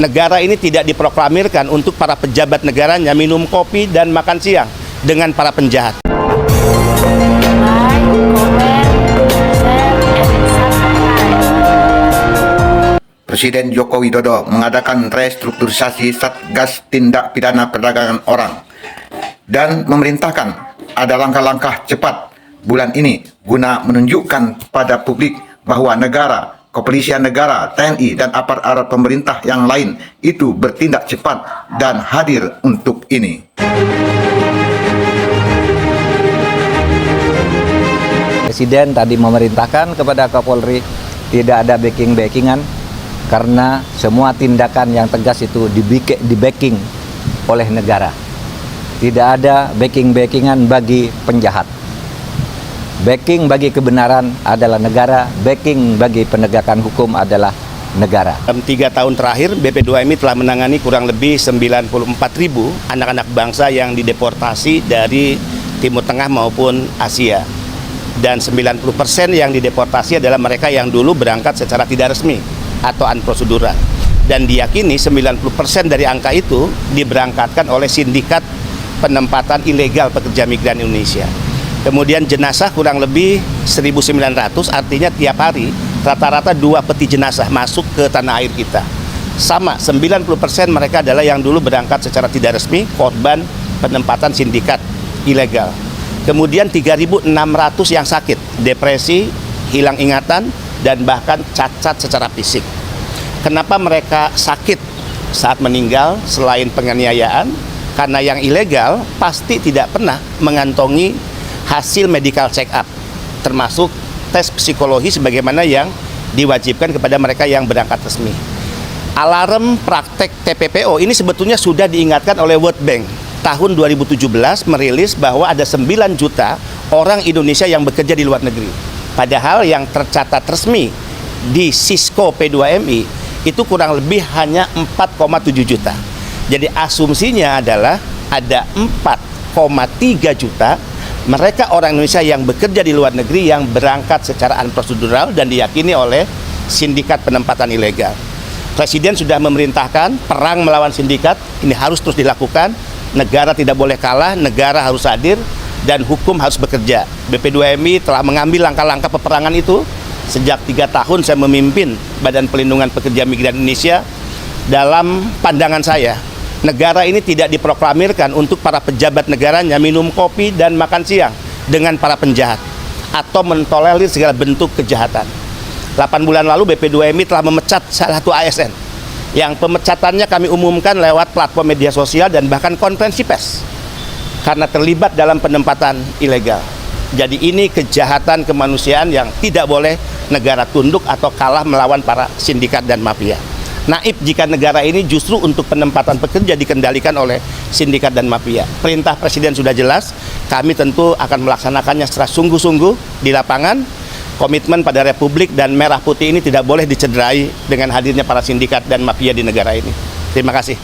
Negara ini tidak diproklamirkan untuk para pejabat negaranya minum kopi dan makan siang dengan para penjahat. Presiden Joko Widodo mengadakan restrukturisasi Satgas Tindak Pidana Perdagangan Orang dan memerintahkan ada langkah-langkah cepat bulan ini guna menunjukkan pada publik bahwa negara, kepolisian negara, TNI, dan aparat pemerintah yang lain itu bertindak cepat dan hadir untuk ini. Presiden tadi memerintahkan kepada Kapolri tidak ada backing-backingan karena semua tindakan yang tegas itu di-backing oleh negara. Tidak ada backing-backingan bagi penjahat. Backing bagi kebenaran adalah negara, backing bagi penegakan hukum adalah negara. Dalam 3 tahun terakhir, BP2MI telah menangani kurang lebih 94.000 anak-anak bangsa yang dideportasi dari Timur Tengah maupun Asia. Dan 90% yang dideportasi adalah mereka yang dulu berangkat secara tidak resmi atau unprosedural. Dan diyakini 90% dari angka itu diberangkatkan oleh sindikat penempatan ilegal pekerja migran Indonesia. Kemudian jenazah kurang lebih 1.900, artinya tiap hari rata-rata 2 peti jenazah masuk ke tanah air kita. Sama, 90% mereka adalah yang dulu berangkat secara tidak resmi, korban penempatan sindikat ilegal. Kemudian 3.600 yang sakit, depresi, hilang ingatan, dan bahkan cacat secara fisik. Kenapa mereka sakit saat meninggal selain penganiayaan? Karena yang ilegal pasti tidak pernah mengantongi hasil medical check up, termasuk tes psikologi sebagaimana yang diwajibkan kepada mereka yang berangkat resmi. Alarm praktek TPPO ini sebetulnya sudah diingatkan oleh World Bank. Tahun 2017 merilis bahwa ada 9 juta orang Indonesia yang bekerja di luar negeri. Padahal yang tercatat resmi di Cisco P2MI itu kurang lebih hanya 4,7 juta. Jadi asumsinya adalah ada 4,3 juta mereka orang Indonesia yang bekerja di luar negeri yang berangkat secara unprosedural dan diyakini oleh sindikat penempatan ilegal. Presiden sudah memerintahkan perang melawan sindikat, ini harus terus dilakukan. Negara tidak boleh kalah, negara harus hadir, dan hukum harus bekerja. BP2MI telah mengambil langkah-langkah peperangan itu. Sejak 3 tahun saya memimpin Badan Pelindungan Pekerja Migran Indonesia. Dalam pandangan saya, negara ini tidak diproklamirkan untuk para pejabat negaranya minum kopi dan makan siang dengan para penjahat atau mentolerir segala bentuk kejahatan. 8 bulan lalu BP2MI telah memecat salah satu ASN yang pemecatannya kami umumkan lewat platform media sosial dan bahkan konferensi pers karena terlibat dalam penempatan ilegal. Jadi ini kejahatan kemanusiaan yang tidak boleh negara tunduk atau kalah melawan para sindikat dan mafia. Naib jika negara ini justru untuk penempatan pekerja dikendalikan oleh sindikat dan mafia. Perintah Presiden sudah jelas, kami tentu akan melaksanakannya secara sungguh-sungguh di lapangan. Komitmen pada Republik dan Merah Putih ini tidak boleh dicederai dengan hadirnya para sindikat dan mafia di negara ini. Terima kasih.